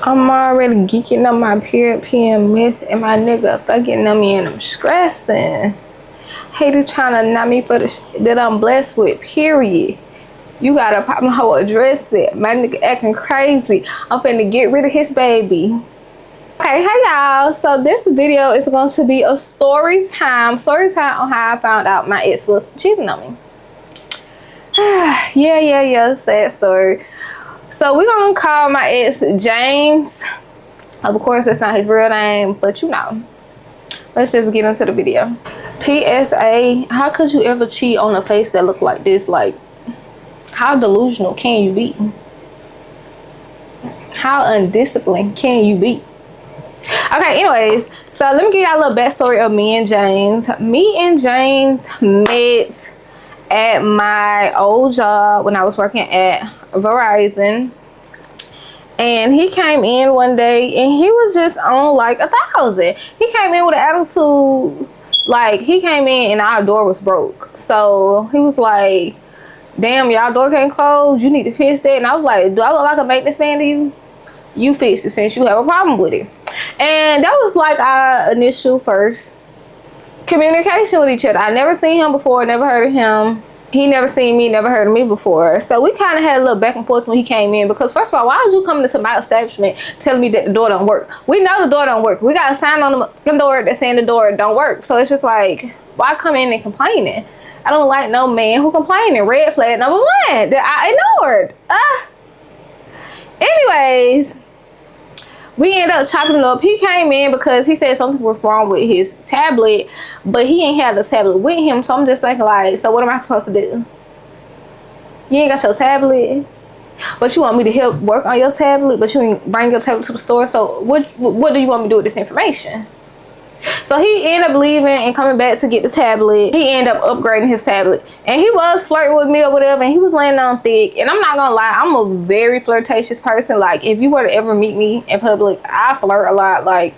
I'm already geeking up my period PMS and my nigga fucking on me and I'm stressing. Hater trying to knock me for the shit that I'm blessed with, period. You got a problem, how address it. My nigga acting crazy. I'm finna get rid of his baby. Okay, hey y'all. So this video is going to be a story time on how I found out my ex was cheating on me. yeah, sad story. So we're gonna call my ex James. Of course, that's not his real name, but you know. Let's just get into the video. PSA, how could you ever cheat on a face that look like this? Like, how delusional can you be? How undisciplined can you be? Okay, anyways, so let me give y'all a little backstory of me and James. Me and James met at my old job when I was working at Verizon, and he came in one day and he was just on like 1,000. He came in with an attitude, like he came in and our door was broke. So he was like, damn, y'all door can't close, you need to fix that. And I was like, do I look like a maintenance man to you? You fix it since you have a problem with it. And that was like our initial first communication with each other. I never seen him before, never heard of him. He never seen me, never heard of me before. So we kind of had a little back and forth when he came in, because first of all, why would you come into my establishment telling me that the door don't work? We know the door don't work. We got a sign on the door that saying the door don't work. So it's just like, why come in and complaining? I don't like no man who complaining. Red flag number one that I ignored. Anyways, we ended up chopping it up. He came in because he said something was wrong with his tablet, but he ain't had the tablet with him. So I'm just thinking, like, so what am I supposed to do? You ain't got your tablet, but you want me to help work on your tablet, but you ain't bring your tablet to the store. So what do you want me to do with this information? So he ended up leaving and coming back to get the tablet. He ended up upgrading his tablet, and he was flirting with me or whatever, and he was laying on thick. And I'm not gonna lie, I'm a very flirtatious person. Like, if you were to ever meet me in public, I flirt a lot. Like,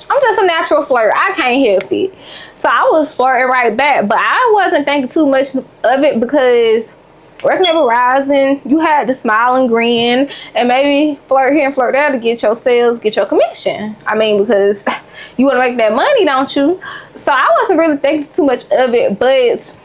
I'm just a natural flirt. I can't help it. So I was flirting right back, but I wasn't thinking too much of it, because working at Verizon, you had to smile and grin and maybe flirt here and flirt there to get your sales, get your commission. I mean, because you want to make that money, don't you? So I wasn't really thinking too much of it, but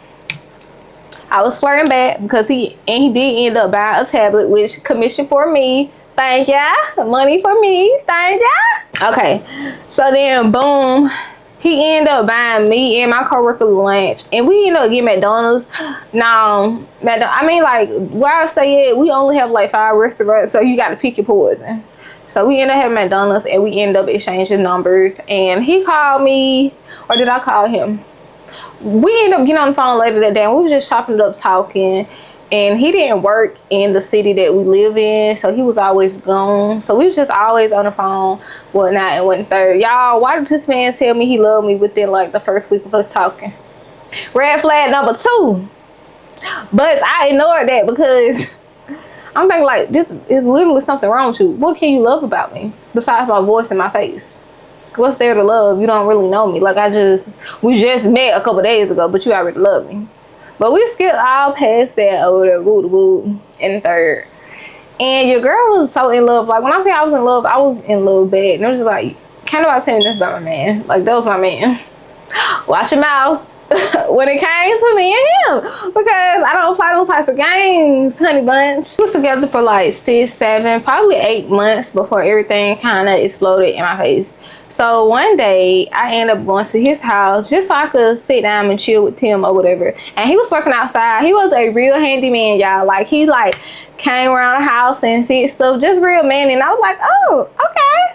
I was flirting back because he did end up buying a tablet, which commission for me. Thank ya. Money for me. Thank ya. Okay. So then, boom. He ended up buying me and my coworker lunch, and we ended up getting McDonald's. Now, I mean, like, where I stay at, we only have like 5 restaurants, so you got to pick your poison. So we ended up having McDonald's, and we ended up exchanging numbers. And he called me, or did I call him? We ended up getting on the phone later that day, and we were just chopping it up, talking. And he didn't work in the city that we live in, so he was always gone. So we was just always on the phone, whatnot, and whatnot. Third, y'all, why did this man tell me he loved me within like the first week of us talking? Red flag number 2. But I ignored that because I'm thinking, like, this is literally something wrong with you. What can you love about me besides my voice and my face? What's there to love? You don't really know me. Like, we just met a couple days ago, but you already love me. But we skipped all past that over there, woo in the third. And your girl was so in love. Like, when I say I was in love bad. And it was just like, can't nobody tell me this about my man. Like, that was my man. Watch your mouth when it came to me and him, because I don't play those types of games, honey bunch. We was together for like 6, 7, probably 8 months before everything kind of exploded in my face. So one day I ended up going to his house just so I could sit down and chill with him or whatever. And he was working outside. He was a real handyman, y'all. Like, he like came around the house and fixed stuff, just real man. And I was like, oh, okay.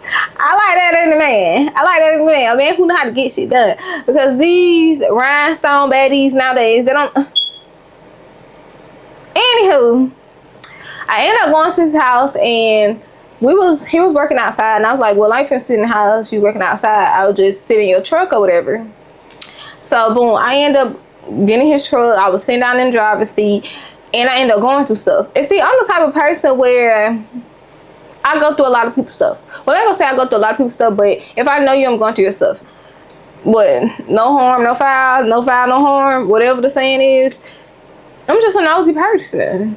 I like that in a man. I like that in a man. A man who know how to get shit done. Because these rhinestone baddies nowadays, they don't. Anywho, I ended up going to his house, and he was working outside, and I was like, well, I ain't finna sit in the house, you working outside, I'll just sit in your truck or whatever. So boom, I ended up getting his truck. I was sitting down in the driver's seat, and I ended up going through stuff. And see, I'm the type of person where I go through a lot of people's stuff. Well, I'm gonna say I go through a lot of people's stuff, but if I know you, I'm going through your stuff. But no harm, no foul, no foul, no harm, whatever the saying is. I'm just a nosy person.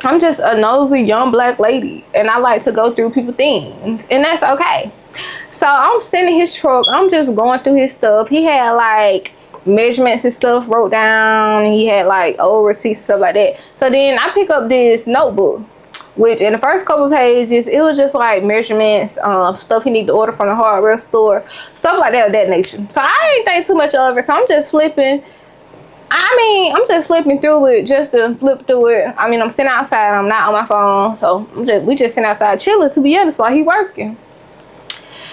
I'm just a nosy young black lady, and I like to go through people's things, and that's okay. So I'm sitting in his truck. I'm just going through his stuff. He had like measurements and stuff wrote down. He had like old receipts and stuff like that. So then I pick up this notebook, which in the first couple pages, it was just like measurements, stuff he need to order from the hardware store, stuff like that of that nature. So I didn't think too much of it. So I'm just flipping. I'm just flipping through it just to flip through it. I mean, I'm sitting outside. I'm not on my phone. So we just sitting outside chilling, to be honest, while he working.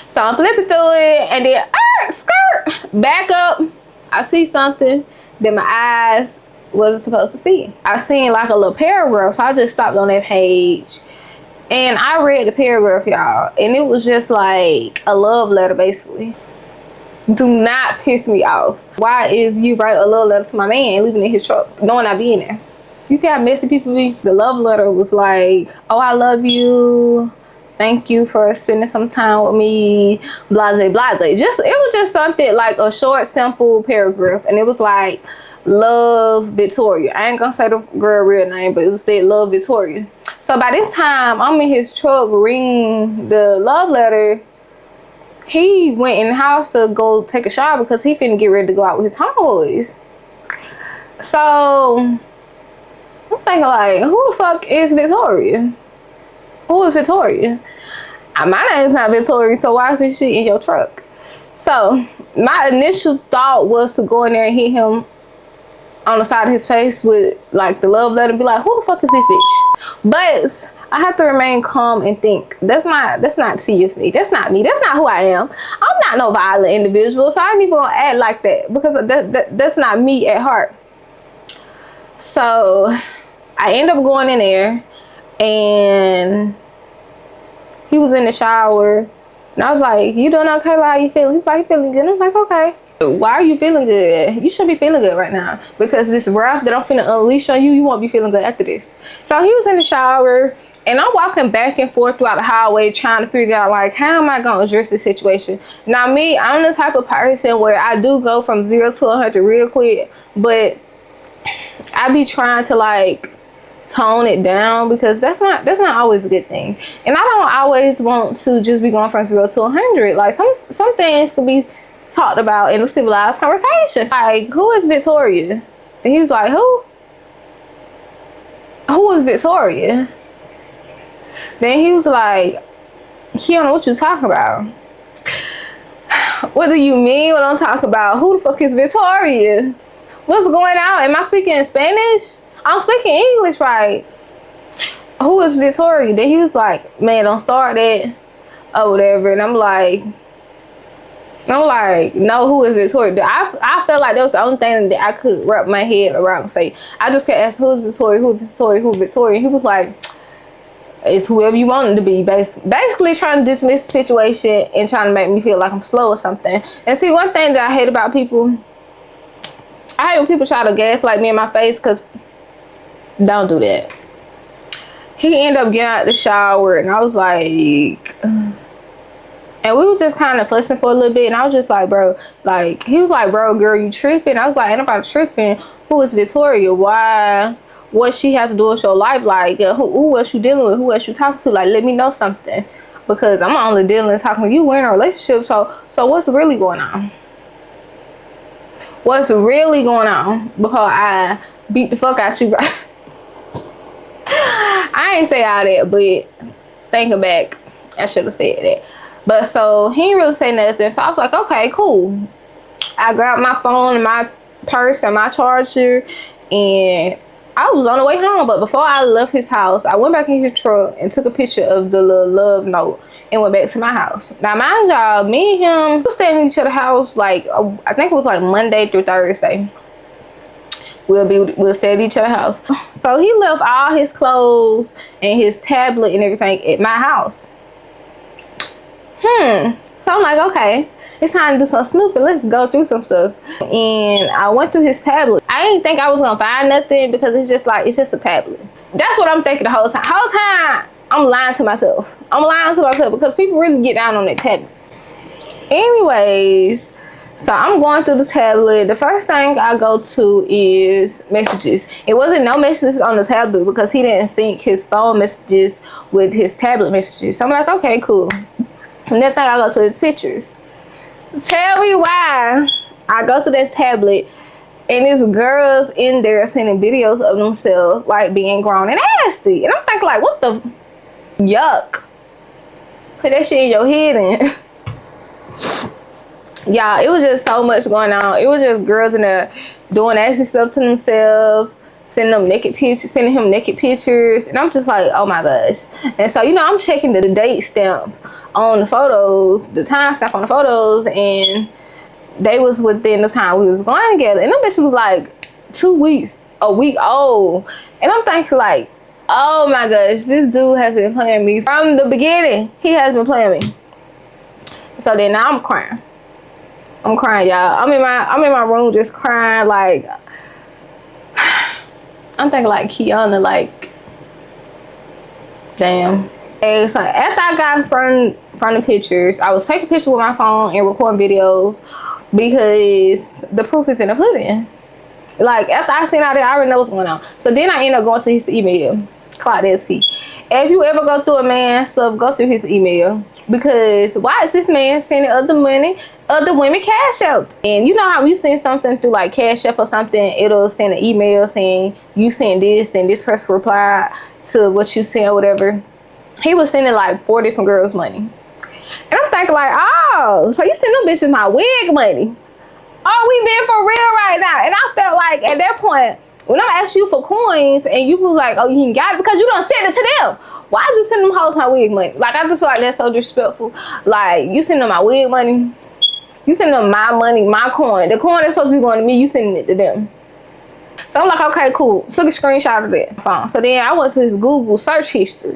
So I'm flipping through it, and then skirt, back up. I see something that my eyes wasn't supposed to see. I seen like a little paragraph, so I just stopped on that page, and I read the paragraph, y'all, and it was just like a love letter, basically. Do not piss me off. Why is you write a love letter to my man and leaving in his truck, knowing I be in there? You see how messy people be? The love letter was like, oh, I love you. Thank you for spending some time with me, blase, blase. It was just something like a short, simple paragraph. And it was like, love, Victoria. I ain't gonna say the girl real name, but it was said, love, Victoria. So by this time, I'm in his truck reading the love letter. He went in the house to go take a shower because he finna get ready to go out with his homeboys. So I'm thinking like, who the fuck is Victoria? Who is Victoria? My name's not Victoria, so why is this shit in your truck? So my initial thought was to go in there and hit him on the side of his face with like the love letter and be like, who the fuck is this bitch? But I have to remain calm and think, that's not TFC. That's not me. That's not who I am. I'm not no violent individual, so I ain't even gonna act like that because that's not me at heart. So I end up going in there, and he was in the shower, and I was like, you doing okay? Like, how you feeling? He's like, you feeling good? I'm like, okay. Why are you feeling good? You should be feeling good right now, because this wrath that I'm finna unleash on you, you won't be feeling good after this. So he was in the shower, and I'm walking back and forth throughout the hallway trying to figure out like, how am I gonna address this situation? Now me, I'm the type of person where I do go from 0 to 100 real quick, but I be trying to like tone it down, because that's not always a good thing. And I don't always want to just be going from 0 to 100. Like some things could be talked about in a civilized conversation. Like, who is Victoria? And he was like, who is Victoria? Then he was like, Keonna, what you talking about? What do you mean what I'm talking about? Who the fuck is Victoria? What's going on? Am I speaking Spanish? I'm speaking English, right? Who is Victoria? Then he was like, man, don't start that or whatever. And I'm like, no, who is Victoria? I felt like that was the only thing that I could wrap my head around and say. I just kept asking, who's Victoria? Who's Victoria? Who's Victoria? And he was like, it's whoever you want it to be. Basically trying to dismiss the situation and trying to make me feel like I'm slow or something. And see, one thing that I hate about people, I hate when people try to gaslight me in my face, because don't do that. He ended up getting out the shower, and I was like, and we were just kind of fussing for a little bit, and I was just like, bro, like, he was like, bro, girl, you tripping? I was like, ain't nobody tripping. Who is Victoria? Why? What she have to do with your life? Like, who else you dealing with? Who else you talking to? Like, let me know something, because I'm only dealing and talking to you. We're in a relationship, so what's really going on? What's really going on? Because I beat the fuck out you, bro. I ain't say all that, but thinking back, I should have said that. But so he didn't really say nothing. So I was like, okay, cool. I grabbed my phone and my purse and my charger, and I was on the way home. But before I left his house, I went back in his truck and took a picture of the little love note and went back to my house. Now, mind y'all, me and him, we were staying in each other's house, like, I think it was like Monday through Thursday. We'll stay at each other's house. So he left all his clothes and his tablet and everything at my house. So I'm like, okay, it's time to do some snooping. Let's go through some stuff. And I went through his tablet. I didn't think I was gonna find nothing, because it's just a tablet. That's what I'm thinking the whole time. I'm lying to myself. Because people really get down on that tablet. Anyways, So I'm going through the tablet. The first thing I go to is messages. It wasn't no messages on the tablet because he didn't sync his phone messages with his tablet messages. So I'm like, okay, cool. And then thing I go to is pictures. Tell me why I go to that tablet and there's girls in there sending videos of themselves like being grown and nasty. And I'm thinking like, what the yuck? Put that shit in your head in. Y'all, it was just so much going on. It was just girls in there doing nasty stuff to themselves, sending him naked pictures, and I'm just like, oh my gosh. And so, you know, I'm checking the date stamp on the photos, the time stamp on the photos, and they was within the time we was going together. And them bitches was like 2 weeks, a week old. And I'm thinking like, oh my gosh, this dude has been playing me from the beginning. He has been playing me. So then now I'm crying. I'm crying, y'all. I'm in my room just crying, like I'm thinking like Kiana, like damn. And so after I got from the pictures, I was taking pictures with my phone and recording videos because the proof is in the pudding. Like after I seen all that, I already know what's going on. So then I ended up going to his email. Clock that T. If you ever go through a man's stuff, go through his email. Because why is this man sending other women cash app? And you know how you send something through like cash app or something, it'll send an email saying you sent this and this person replied to what you sent or whatever. He was sending like 4 different girls money. And I'm thinking like, oh, so you send them bitches my wig money. Oh, we been for real right now. And I felt like at that point, when I'm asking you for coins and you was like, oh, you ain't got it because you don't send it to them. Why'd you send them hoes my wig money? Like, I just feel like that's so disrespectful. Like, you send them my wig money. You send them my money, my coin. The coin that's supposed to be going to me, you sending it to them. So I'm like, okay, cool. Took a screenshot of that phone. So then I went to his Google search history,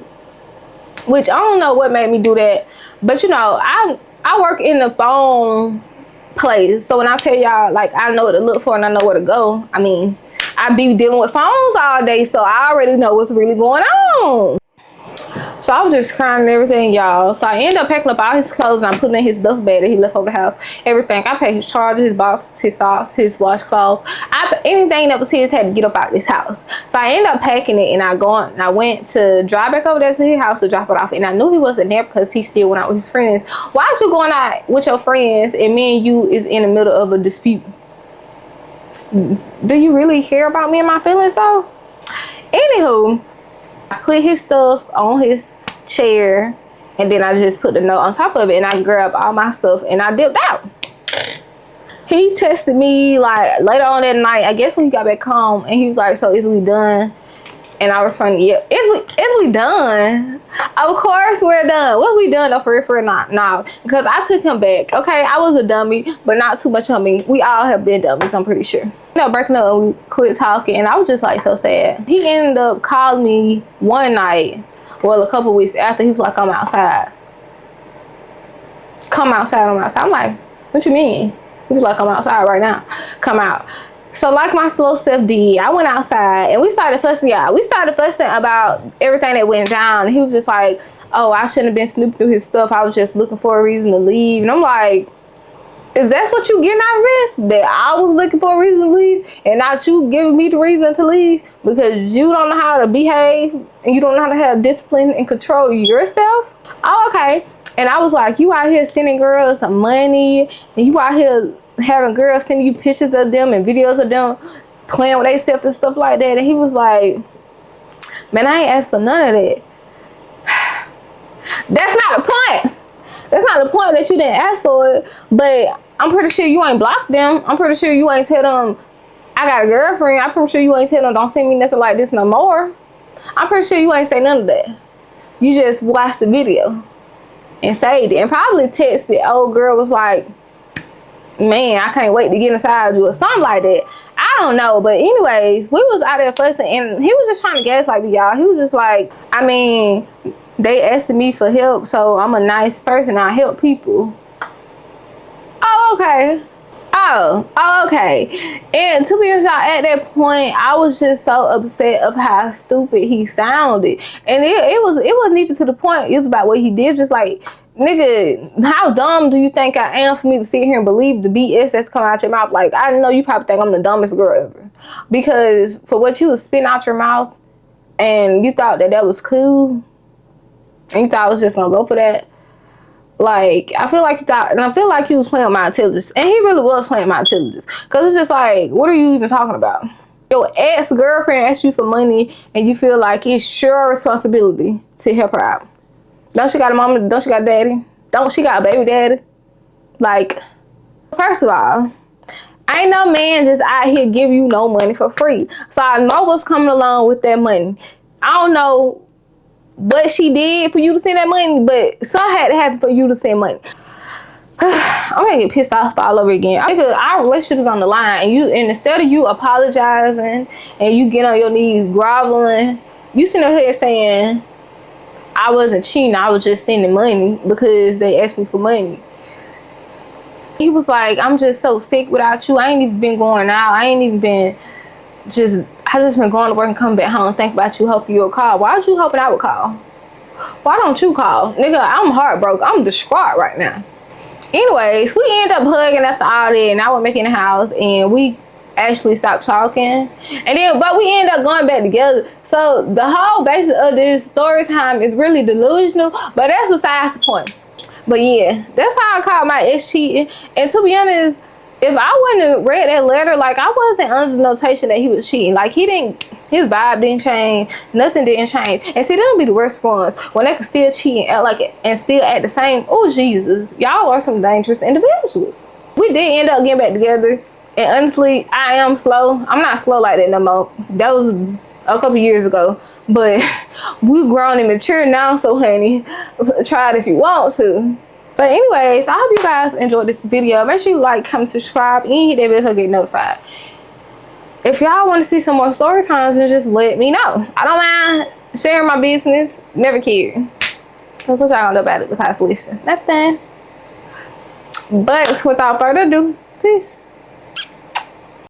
which I don't know what made me do that. But, you know, I work in the phone place. So when I tell y'all, like, I know what to look for and I know where to go, I mean, I be dealing with phones all day, so I already know what's really going on. So I was just crying and everything, y'all. So I ended up packing up all his clothes and I'm putting in his duffel bag that he left over the house. Everything. I paid his charger, his boxes, his socks, his washcloth. Anything that was his had to get up out of this house. So I ended up packing it and I went to drive back over there to his house to drop it off. And I knew he wasn't there because he still went out with his friends. Why are you going out with your friends and me and you is in the middle of a dispute? Do you really care about me and my feelings though? Anywho, I put his stuff on his chair and then I just put the note on top of it and I grabbed all my stuff and I dipped out. He texted me like later on that night, I guess when he got back home, and he was like, so is we done? And I was funny, yeah, is we done? Of course we're done. What we done though, for real, not? Nah, because I took him back. Okay, I was a dummy, but not too much on me. We all have been dummies, I'm pretty sure. You know, breaking up and we quit talking, and I was just like so sad. He ended up calling me one night, well, a couple weeks after. He was like, I'm outside. Come outside, I'm outside. I'm like, what you mean? He was like, I'm outside right now. Come out. So like my slow self did, I went outside and we started fussing, y'all. We started fussing about everything that went down. And he was just like, oh, I shouldn't have been snooping through his stuff. I was just looking for a reason to leave. And I'm like, is that what you getting out of this? That I was looking for a reason to leave and not you giving me the reason to leave because you don't know how to behave and you don't know how to have discipline and control yourself? Oh, okay. And I was like, you out here sending girls some money and you out here having girls sending you pictures of them and videos of them playing with themselves and stuff like that. And he was like, man, I ain't asked for none of that. That's not the point. That's not the point that you didn't ask for it. But I'm pretty sure you ain't blocked them. I'm pretty sure you ain't tell them, I got a girlfriend. I'm pretty sure you ain't tell them, don't send me nothing like this no more. I'm pretty sure you ain't say none of that. You just watched the video and saved it and probably texted. Old girl was like, man, I can't wait to get inside you or something like that. I don't know. But anyways, we was out there fussing and he was just trying to gaslight me, y'all. He was just like, I mean, they asking me for help, so I'm a nice person. I help people. Oh, okay. Oh, okay. And to be honest, y'all, at that point, I was just so upset of how stupid he sounded. And it wasn't even to the point. It was about what he did. Just like, nigga, how dumb do you think I am for me to sit here and believe the BS that's coming out your mouth? Like, I know you probably think I'm the dumbest girl ever. Because for what you was spitting out your mouth, and you thought that was cool, and you thought I was just gonna go for that. Like, I feel like you thought, and I feel like you was playing with my intelligence. And he really was playing my intelligence. Because it's just like, what are you even talking about? Your ex-girlfriend asked you for money, and you feel like it's your responsibility to help her out. Don't she got a mama? Don't she got a daddy? Don't she got a baby daddy? Like, first of all, ain't no man just out here give you no money for free. So I know what's coming along with that money. I don't know what she did for you to send that money, but something had to happen for you to send money. I'm gonna get pissed off all over again. Our relationship is on the line, and instead of you apologizing and you get on your knees groveling, you sitting here saying I wasn't cheating, I was just sending money because they asked me for money. He was like, I'm just so sick without you. I ain't even been going out. I just been going to work and coming back home, think about you, hoping you'll call. Why you hoping I would call? Why don't you call? Nigga, I'm heartbroken. I'm distraught right now. Anyways, we end up hugging after all that, and I went back in the house, and we actually stopped talking. But we end up going back together. So the whole basis of this story time is really delusional, but that's besides the point. But yeah, that's how I caught my ex cheating. And to be honest, if I wouldn't have read that letter, like, I wasn't under the notation that he was cheating. Like, his vibe didn't change, nothing didn't change. And see, that'll be the worst ones, when they can still cheat and act like it and still act the same. Oh Jesus, y'all are some dangerous individuals. We did end up getting back together, and honestly, I am slow. I'm not slow like that no more. That was a couple years ago, but we grown and mature now, so honey, try it if you want to. But anyways, I hope you guys enjoyed this video. Make sure you like, comment, subscribe, and hit that bell so get notified. If y'all want to see some more story times, then just let me know. I don't mind sharing my business. Never cared. Because what y'all gonna do about it besides listen? Nothing. But without further ado, peace.